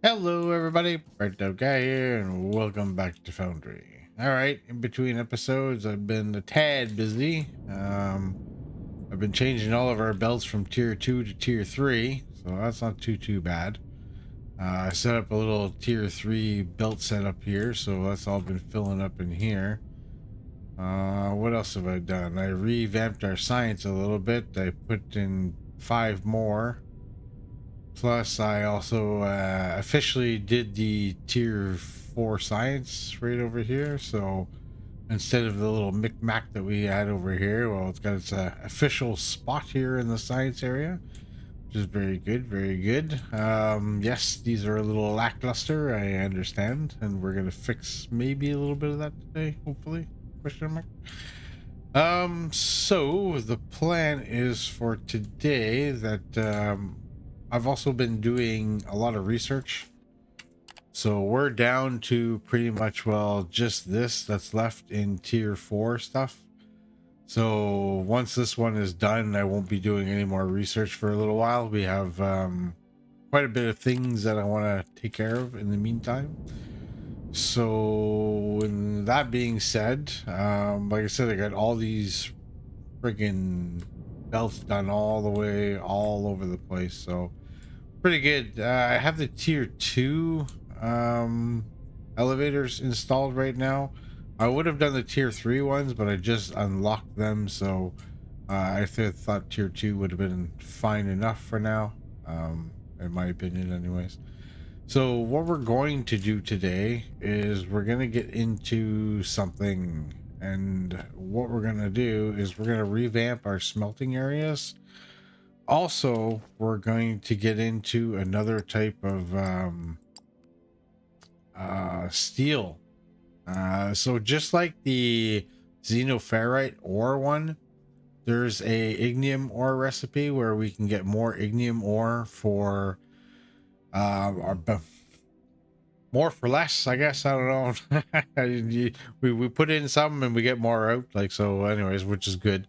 Hello everybody, Burnedoutguy here, and welcome back to Foundry. Alright, in between episodes I've been a tad busy. I've been changing all of our belts from tier 2 to tier 3, so that's not too bad. I set up a little tier 3 belt setup here, so that's all been filling up in here. What else have I done? I revamped our science a little bit. I put in 5 more. Plus, I also officially did the tier 4 science right over here. So instead of the little micmac that we had over here, well, it's got its official spot here in the science area, which is very good, very good. Yes, these are a little lackluster, I understand, and we're gonna fix maybe a little bit of that today, hopefully. Question mark. So the plan is for today that I've also been doing a lot of research. So we're down to pretty much, well, just this that's left in tier 4 stuff. So once this one is done, I won't be doing any more research for a little while. We have quite a bit of things that I want to take care of in the meantime. So, and that being said, like I said, I got all these friggin' belts done all the way all over the place. So pretty good. I have the tier 2 elevators installed right now. I would have done the tier 3 ones, but I just unlocked them, so I thought tier 2 would have been fine enough for now, in my opinion anyways. So what we're going to do today is we're going to get into something, and what we're going to do is we're going to revamp our smelting areas. Also, we're going to get into another type of steel. So just like the xenoferrite ore one, there's a ignium ore recipe where we can get more ignium ore for more for less, I guess. I don't know. we put in some and we get more out, like, so anyways, which is good.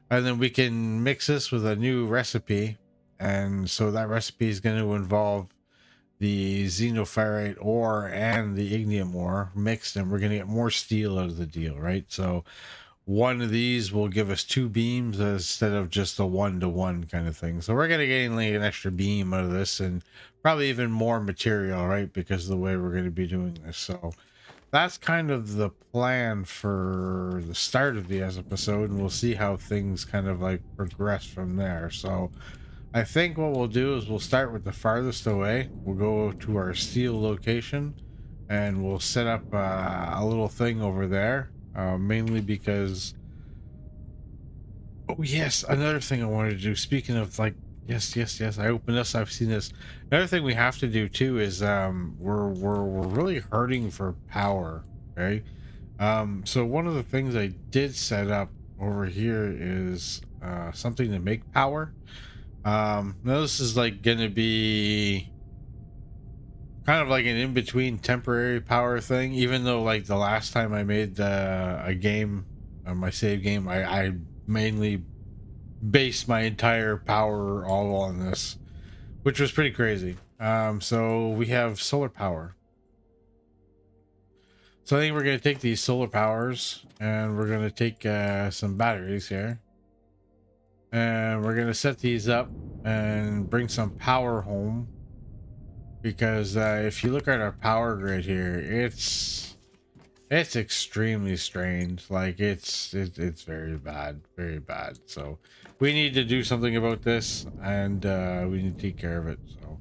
And then we can mix this with a new recipe, and so that recipe is going to involve the xenoferrite ore and the ignium ore mixed, and we're going to get more steel out of the deal, right? So one of these will give us 2 beams instead of just a 1-to-1 kind of thing. So we're going to gain like an extra beam out of this, and probably even more material, right? Because of the way we're going to be doing this. So that's kind of the plan for the start of the episode, and we'll see how things kind of like progress from there. So I think what we'll do is we'll start with the farthest away. We'll go to our steel location, and we'll set up a little thing over there, mainly because, oh yes, another thing I wanted to do, speaking of, like, yes, I opened this, I've seen this. Another thing we have to do too is we're really hurting for power. Okay. So one of the things I did set up over here is something to make power. Now this is like gonna be kind of like an in-between temporary power thing, even though like the last time I made a game, my save game, I mainly based my entire power all on this, which was pretty crazy. So we have solar power. So I think we're going to take these solar powers, and we're going to take some batteries here, and we're going to set these up and bring some power home, because if you look at our power grid here, it's extremely strained. Like it's very bad. So we need to do something about this, and we need to take care of it. So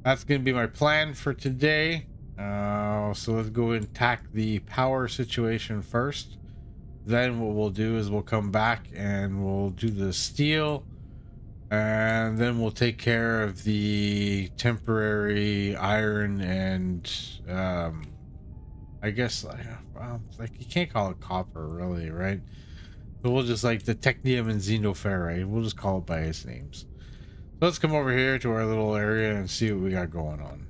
that's going to be my plan for today. So let's go and tack the power situation first. Then what we'll do is we'll come back and we'll do the steel, and then we'll take care of the temporary iron and I guess, well, like, you can't call it copper really, right? So we'll just, like, the technium and xenoferrite, we'll just call it by its names. So let's come over here to our little area and see what we got going on.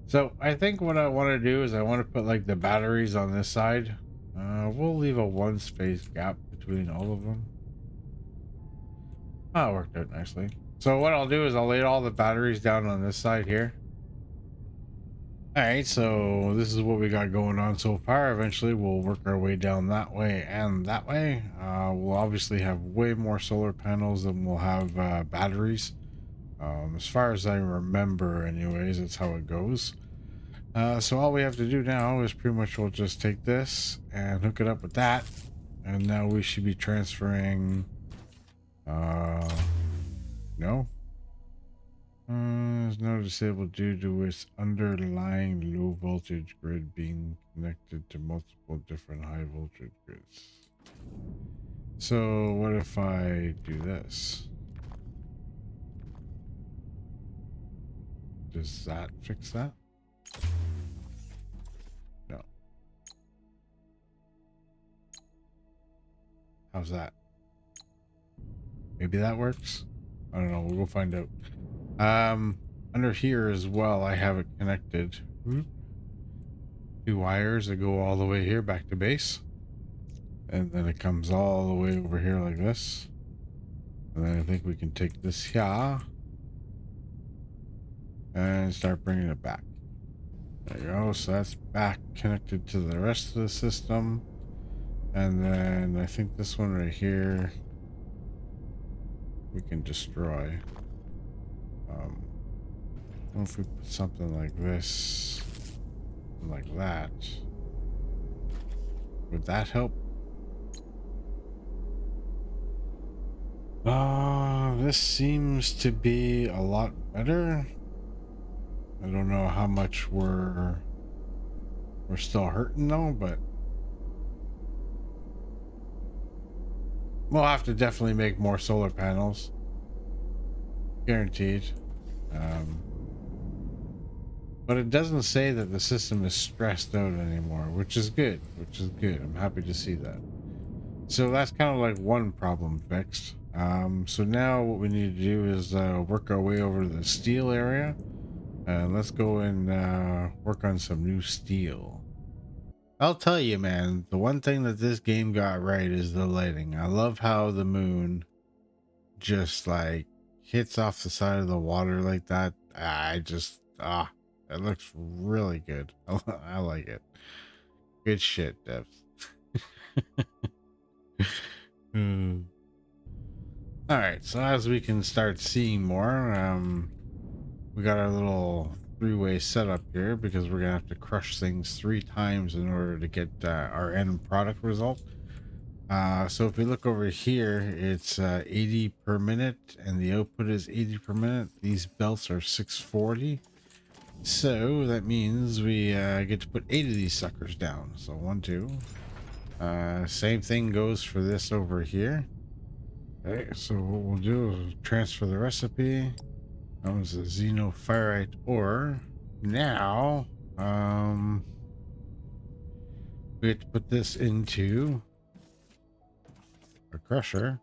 So I think what I want to do is I want to put like the batteries on this side. We'll leave a 1 space gap between all of them. Oh, it worked out nicely. So what I'll do is I'll lay all the batteries down on this side here. All right, so this is what we got going on so far. Eventually we'll work our way down that way and that way. We'll obviously have way more solar panels than we'll have batteries. As far as I remember anyways, that's how it goes. So all we have to do now is pretty much we'll just take this and hook it up with that, and now we should be transferring no, is now disabled due to its underlying low voltage grid being connected to multiple different high voltage grids. So what if I do this? Does that fix that? No. How's that? Maybe that works? I don't know. We'll go find out. Under here as well, I have it connected. Two wires that go all the way here back to base. And then it comes all the way over here like this. And then I think we can take this here and start bringing it back. There you go. So that's back connected to the rest of the system. And then I think this one right here we can destroy. What if we put something like this, like that? Would that help? This seems to be a lot better. I don't know how much we're still hurting though, but we'll have to definitely make more solar panels. Guaranteed. But it doesn't say that the system is stressed out anymore, which is good, I'm happy to see that. So that's kind of like one problem fixed. So now what we need to do is work our way over to the steel area. Let's go and work on some new steel. I'll tell you, man, the one thing that this game got right is the lighting. I love how the moon just like hits off the side of the water like that. It looks really good. I like it. Good shit, devs. All right, so as we can start seeing more, we got our little three-way setup here because we're gonna have to crush things 3 times in order to get our end product result. So if we look over here, it's 80 per minute and the output is 80 per minute. These belts are 640. So that means we get to put 8 of these suckers down. So 1, 2. Same thing goes for this over here. Okay, so what we'll do is transfer the recipe. That was a xenoferrite ore. Now, we have to put this into a crusher.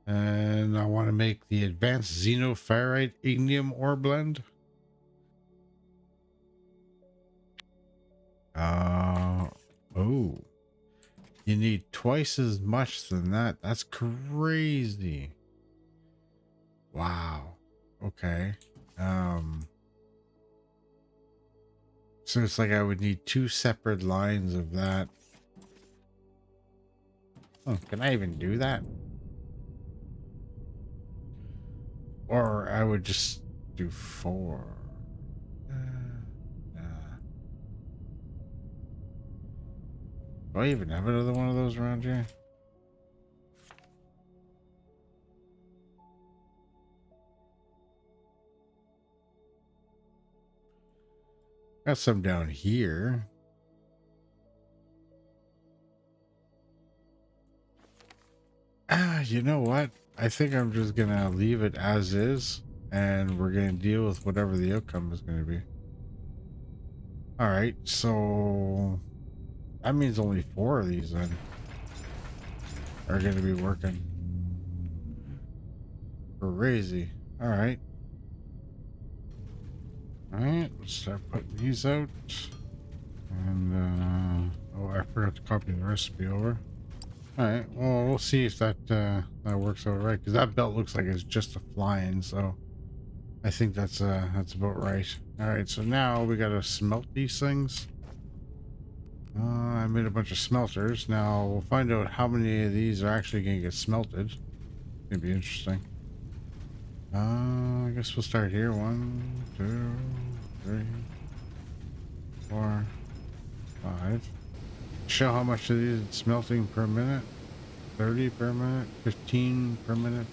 And I want to make the advanced xenoferrite ignium ore blend. Oh, you need twice as much than that. That's crazy. Wow. Okay. So it's like I would need 2 separate lines of that. Oh, can I even do that? Or I would just do 4. Do I even have another one of those around here? Got some down here. You know what? I think I'm just gonna leave it as is, and we're gonna deal with whatever the outcome is gonna be. All right, so that means only 4 of these then are gonna be working. Crazy. All right. All right, let's start putting these out. And oh, I forgot to copy the recipe over. All right. Well, we'll see if that that works out right, because that belt looks like it's just a flying. So I think that's about right. All right. So now we gotta smelt these things. I made a bunch of smelters. Now we'll find out how many of these are actually gonna get smelted. It'd be interesting. I guess we'll start here. 1, 2, 3, 4, 5. Show how much of these it's smelting per minute. 30 per minute, 15 per minute.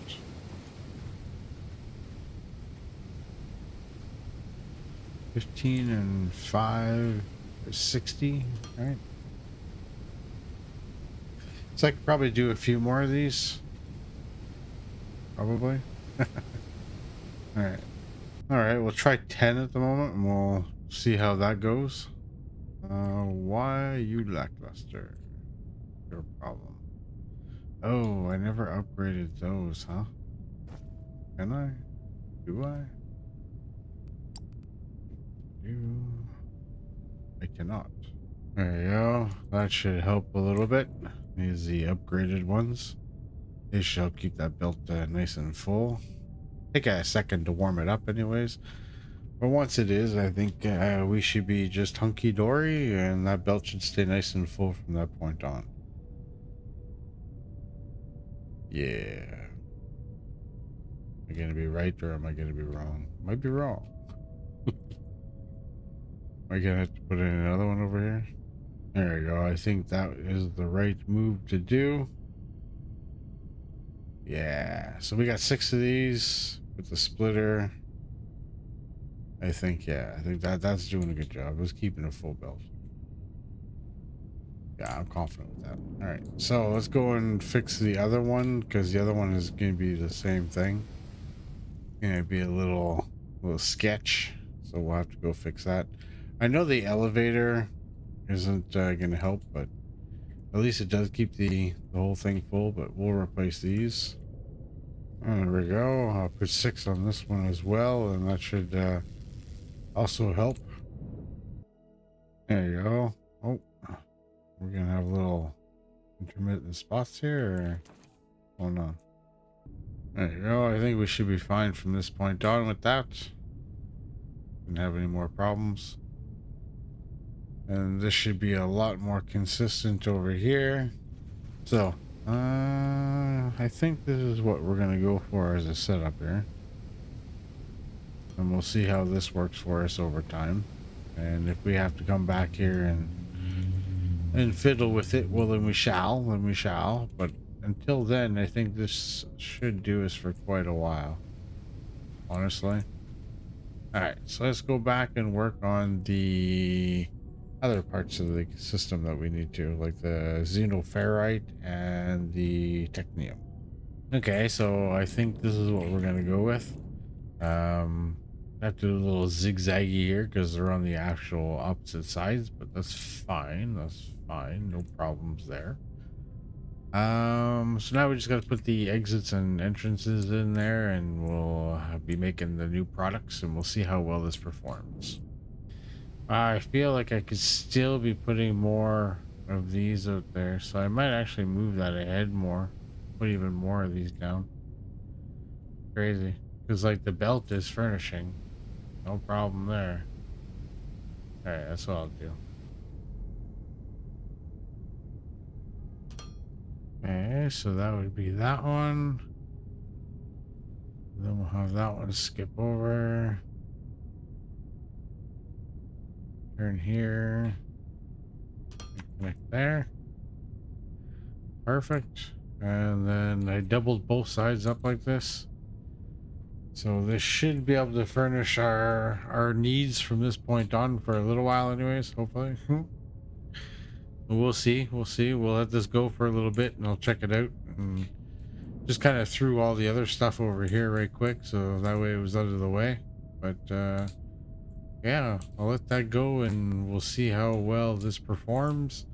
15 and 5 is 60, right? So I could probably do a few more of these. Probably. All right. All right, we'll try 10 at the moment and we'll see how that goes. Why you lackluster? Your problem. Oh, I never upgraded those, huh? Can I? Do I? I cannot. There you go. That should help a little bit. These are the upgraded ones. They should help keep that belt nice and full. Take a second to warm it up anyways. But once it is, I think we should be just hunky-dory, and that belt should stay nice and full from that point on. Yeah. Am I going to be right or am I going to be wrong? Might be wrong. Am I going to have to put in another one over here? There we go. I think that is the right move to do. Yeah. So we got 6 of these with the splitter. I think that's doing a good job. It's keeping a full belt. Yeah, I'm confident with that. All right. So let's go and fix the other one, because the other one is going to be the same thing. Going to be a little sketch. So we'll have to go fix that. I know the elevator isn't going to help, but at least it does keep the whole thing full. But we'll replace these. There we go. I'll put 6 on this one as well, and that should also help. There you go. Oh, we're gonna have a little intermittent spots here. Or... oh no. There you go. I think we should be fine from this point on with that. Didn't have any more problems. And this should be a lot more consistent over here. So, I think this is what we're gonna go for as a setup here. And we'll see how this works for us over time. And if we have to come back here and fiddle with it, well then we shall, But until then, I think this should do us for quite a while, honestly. Alright, so let's go back and work on the other parts of the system that we need to, like the xenoferrite and the technium. Okay, so I think this is what we're gonna go with. I have to do a little zigzaggy here because they're on the actual opposite sides, but that's fine. That's fine. No problems there. So now we just got to put the exits and entrances in there, and we'll be making the new products, and we'll see how well this performs. I feel like I could still be putting more of these out there, so I might actually move that ahead more. Put even more of these down. Crazy. Because like the belt is furnishing. No problem there. Alright, that's what I'll do. Okay, so that would be that one. Then we'll have that one skip over. Turn here. Connect there. Perfect. And then I doubled both sides up like this. So this should be able to furnish our needs from this point on for a little while anyways, hopefully. We'll see. We'll let this go for a little bit and I'll check it out. And just kind of threw all the other stuff over here right quick, so that way it was out of the way. But yeah, I'll let that go and we'll see how well this performs.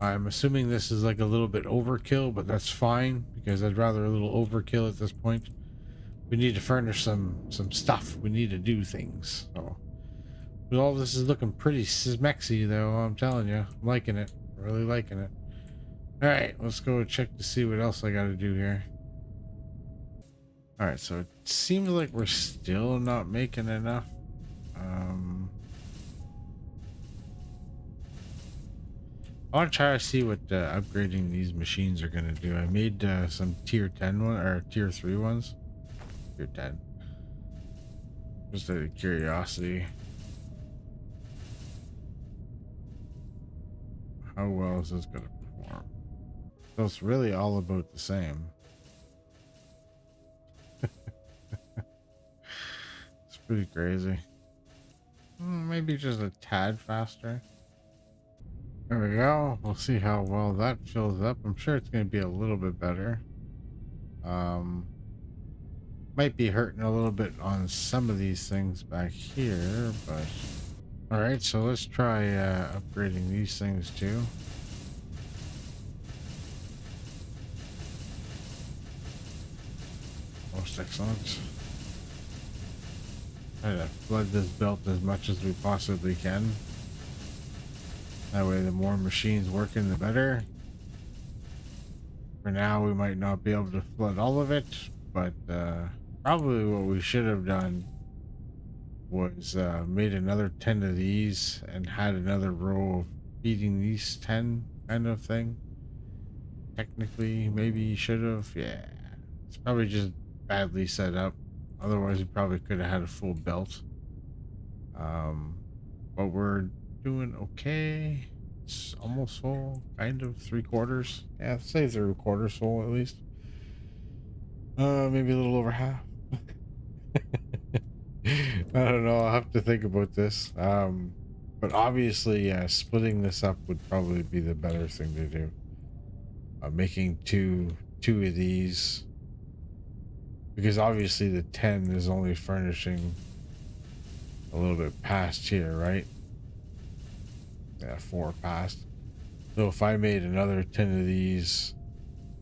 I'm assuming this is like a little bit overkill, but that's fine because I'd rather a little overkill at this point. We need to furnish some stuff. We need to do things. So, but all this is looking pretty smexy, though. I'm telling you, I'm liking it. Really liking it. All right, let's go check to see what else I got to do here. All right, so it seems like we're still not making enough. Um, I want to try to see what upgrading these machines are going to do. I made some tier 10 one or tier 3 ones. Tier 10. Just out of curiosity. How well is this going to perform? So it's really all about the same. It's pretty crazy. Maybe just a tad faster. There we go. We'll see how well that fills up. I'm sure it's going to be a little bit better. Um, might be hurting a little bit on some of these things back here, but all right. So let's try upgrading these things too. Most excellent. Try to flood this belt as much as we possibly can. That way, the more machines working, the better. For now, we might not be able to flood all of it, but probably what we should have done was made another 10 of these and had another row of feeding these 10 kind of thing. Technically, maybe you should have. Yeah, it's probably just badly set up. Otherwise, we probably could have had a full belt. Um, but we're doing okay. It's almost full, kind of 3/4. Yeah, say 3/4 full at least. Maybe a little over half. I don't know. I'll have to think about this. But obviously, yeah, splitting this up would probably be the better thing to do. Making two of these, because obviously the 10 is only furnishing a little bit past here, right? Yeah, 4 past. So if I made another 10 of these,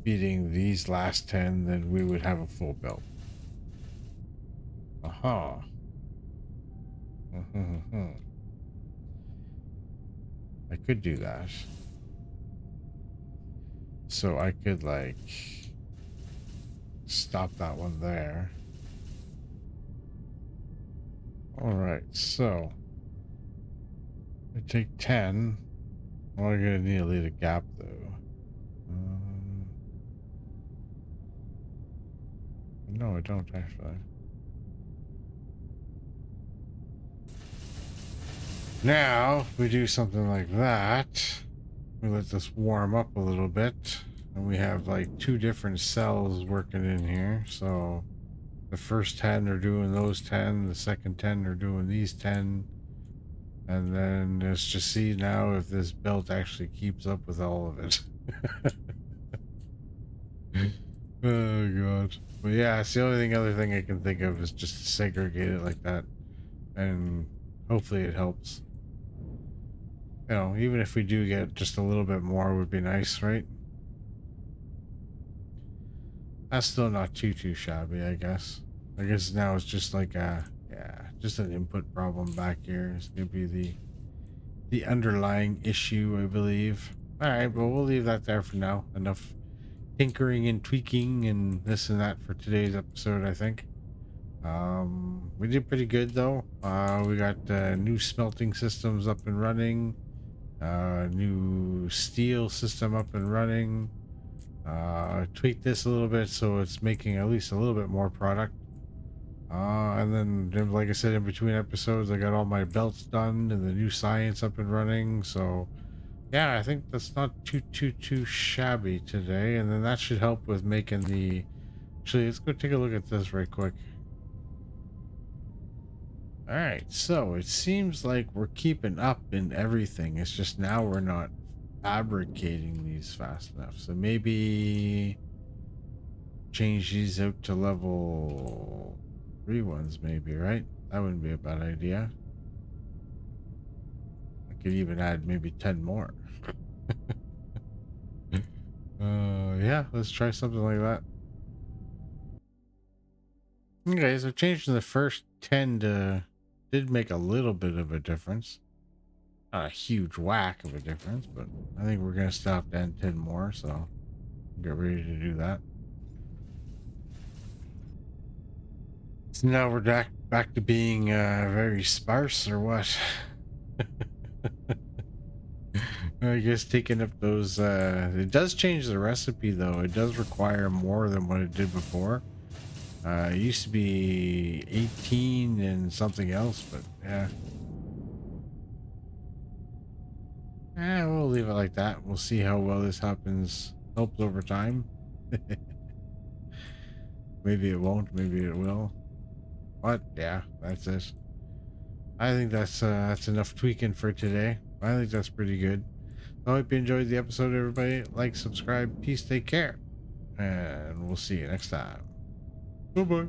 feeding these last 10, then we would have a full belt. Aha. I could do that. So I could like stop that one there. All right, so I take 10. Well, I'm gonna need to leave a gap though. No, I don't actually. Now, if we do something like that, we let this warm up a little bit, and we have like 2 different cells working in here. So the first 10 are doing those 10, the second 10 are doing these 10, and then let's just see now if this belt actually keeps up with all of it. Oh god. But yeah, it's the only other thing I can think of is just to segregate it like that, and hopefully it helps. You know, even if we do get just a little bit more would be nice, right? That's still not too shabby, I guess. I guess now it's just like yeah, just an input problem back here. It's gonna be the underlying issue, I believe. All right, well we'll leave that there for now. Enough tinkering and tweaking and this and that for today's episode, I think. We did pretty good though. We got new smelting systems up and running, new steel system up and running. Tweak this a little bit so it's making at least a little bit more product. And then, like I said, in between episodes, I got all my belts done and the new science up and running. So, yeah, I think that's not too shabby today. And then that should help with making the. Actually, let's go take a look at this right quick. All right, so it seems like we're keeping up in everything. It's just now we're not fabricating these fast enough. So maybe change these out to level 3 ones, maybe, right? That wouldn't be a bad idea. I could even add maybe 10 more. Yeah, let's try something like that. Okay, so changing the first 10 to did make a little bit of a difference. Not a huge whack of a difference, but I think we're gonna still have to add 10 more, so get ready to do that. So now we're back to being very sparse, or what? I guess taking up those it does change the recipe though. It does require more than what it did before. It used to be 18 and something else, but yeah. We'll leave it like that. We'll see how well this helps over time. Maybe it won't, maybe it will. But yeah, that's it. I think that's enough tweaking for today. I think that's pretty good. I hope you enjoyed the episode, everybody. Like, subscribe, peace, take care, and we'll see you next time. Bye bye.